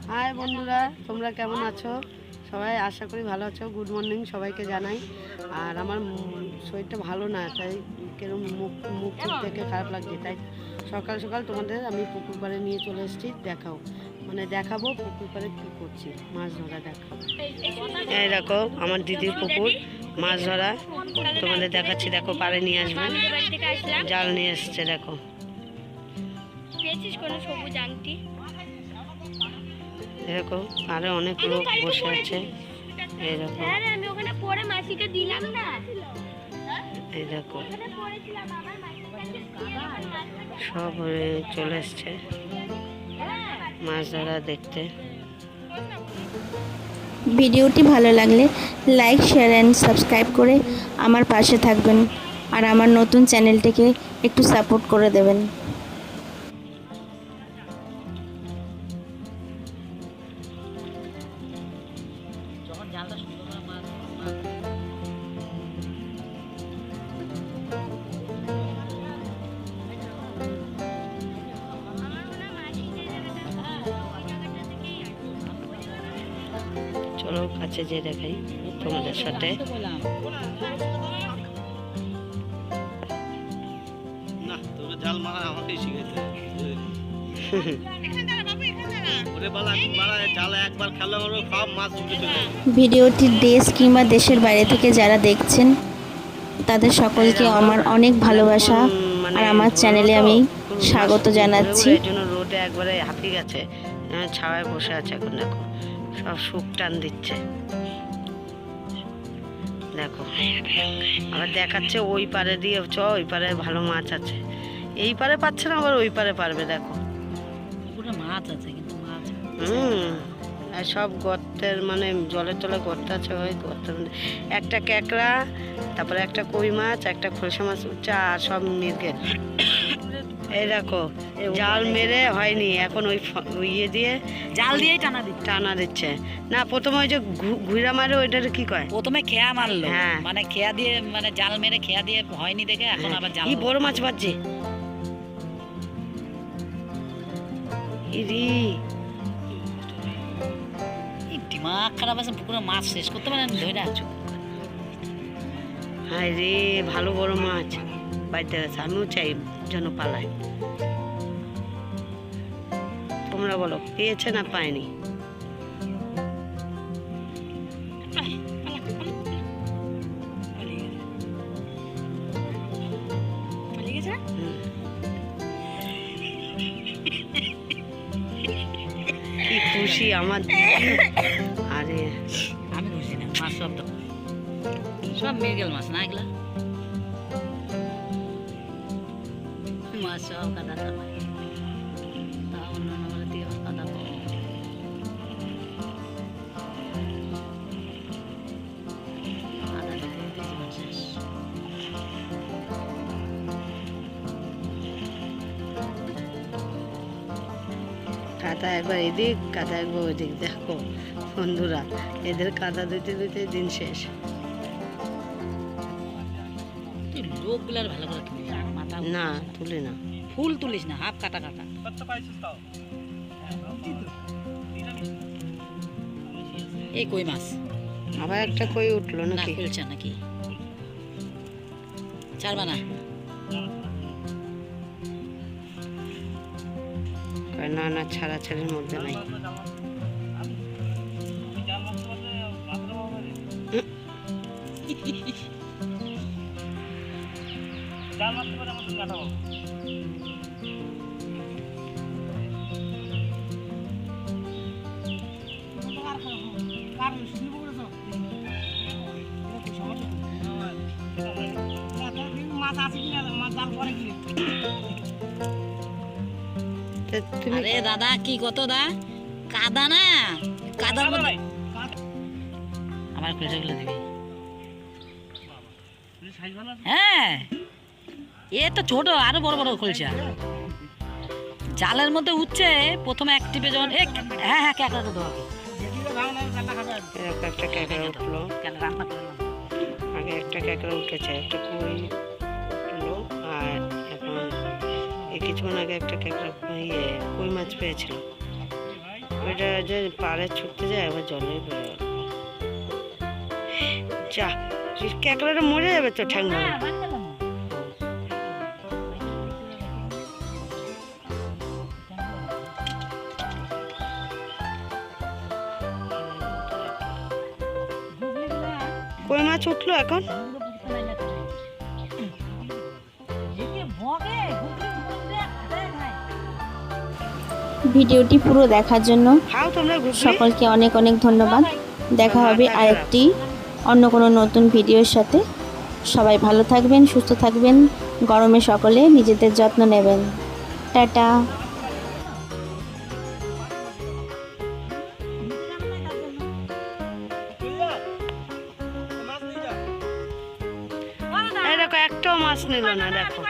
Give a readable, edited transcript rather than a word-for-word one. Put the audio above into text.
High বন্ধুরা, তোমরা কেমন আছো? সবাই আশা করি ভালো আছো। গুড মর্নিং সবাইকে জানাই। আর আমার শরীরটা ভালো না, তাই কেরম মুখ মুখ দেখে খারাপ লাগছে, তাই সকাল সকাল তোমাদের আমি পুকুর পাড়ে নিয়ে চলে এসেছি। দেখাবো পুকুর পাড়ে কী করছি, মাছ ধরা দেখাবো। এই দেখো আমার দিদির পুকুর, মাছ ধরা তোমাদের দেখাচ্ছি। দেখো পাড়ে নিয়ে আসবেন, জাল নিয়ে এসছে। দেখো এরকম আরো অনেক লোক বসে আছে। এরকম এই দেখো সব চলে এসছে মাছ ধরা দেখতে। ভিডিওটি ভালো লাগলে লাইক, শেয়ার অ্যান্ড সাবস্ক্রাইব করে আমার পাশে থাকবেন আর আমার নতুন চ্যানেলটিকে একটু সাপোর্ট করে দেবেন। চলো কাছে যে দেখাই তোমাদের সাথে। ভিডিওটির দেশ কিংবা দেশের বাইরে থেকে যারা দেখছেন তাদের সকলকে আমার অনেক ভালোবাসা আর আমার চ্যানেলে আমি স্বাগত জানাচ্ছি। এর জন্য রোদে একবারে হাঁপিয়ে গেছে, ছাওয়ায় বসে আছে। এখন দেখো সব শুক টান দিচ্ছে। দেখো আবার দেখাচ্ছে ওই পারে দিয়ে ওই পারে ভালো মাছ আছে। এই পারে পাচ্ছে না, আবার ওই পারে পারবে। দেখো মাছ আছে কিন্তু মাছ আর সব গর্তের জলের তলে গর্ত আছে, ওই গর্তের মধ্যে একটা ক্যাকড়া, তারপরে একটা কই মাছ, একটা খোলসা মাছ উঠছে, আর সব মৃগেল। এই দেখো জাল মেরে হয়নি, এখন ওই ইয়ে দিয়ে জাল দিয়েই টানা দিচ্ছে। না প্রথমে ওই যে ঘুরা মারে ওইটার কি কয়, প্রথমে খেয়া মারলো, হ্যাঁ খেয়া দিয়ে জাল মেরে খেয়া দিয়ে হয়নি দেখে এখন আবার জাল। কি বড় মাছ পাচ্ছে ইরি, দিমাগ খারাপ আছে, পুকুরে মাছ শেষ করতে পারেন ধরে আছো। হায় রে ভালো বড় মাছ বাড়িতে আছে, আমিও চাই যেন পালাই। তোমরা বলো পেয়েছে না পায়নি? কি খুশি আমার। আরে আমি খুশি না, মাছ সব তো সব মৃগেল মাছ না, এগুলা মাছ সব কাদা খাওয়ায়, তা অন্যান্য বলে দিয়ে কাদা কাদা একবার এদিক, কাদা একবার ওইদিক। দেখো বন্ধুরা এদের কাদা দিতে দিতে দিন শেষ। লোকগুলার ভালো করে তুলিস মাথা না তুলে না, ফুল তুলিস না, হাফ কাটা কাটা। এই কই মাছ আবার একটা কই উঠলো না, নাকি? খুলছে নাকি ছাড়বা না? না না ছাড়াছাড়ির মধ্যে নাই। আরে দাদা কি কত দা কাদা না, কাদার মধ্যে আমার খুঁজেগুলো দিবি। হ্যাঁ এ তো ছোট, আরো বড় বড় খুলছে জালের মধ্যে উঠছে। প্রথমে এক টিপে যখন হ্যাঁ হ্যাঁ ক্যাকড়া তো দেওয়া, একটা ক্যাকড়া উঠলো। রান্না করলাম আগে একটা ক্যাকড়া উঠেছে, একটা কই উঠলো, আর এখন কিছুক্ষণ আগে একটা ক্যাকড়া কই মাছ পেয়েছিল। ওইটা যে পাড়ে ছুটতে যায় আবার জলে পড়ে গেল। যা ক্যাকড়াটা মরে যাবে তো ঠ্যাং ভাঙে। কই মাছ উঠলো এখন? ভিডিওটি পুরো দেখার জন্য খাও তোমরা ঘুগনি। সকলকে অনেক অনেক ধন্যবাদ। দেখা হবে আরেকটি অন্য কোনো নতুন ভিডিওর সাথে। সবাই ভালো থাকবেন, সুস্থ থাকবেন, গরমে সকলে নিজেদের যত্ন নেবেন। টাটা। এই দেখো একটাও মাছ নিল না, দেখো।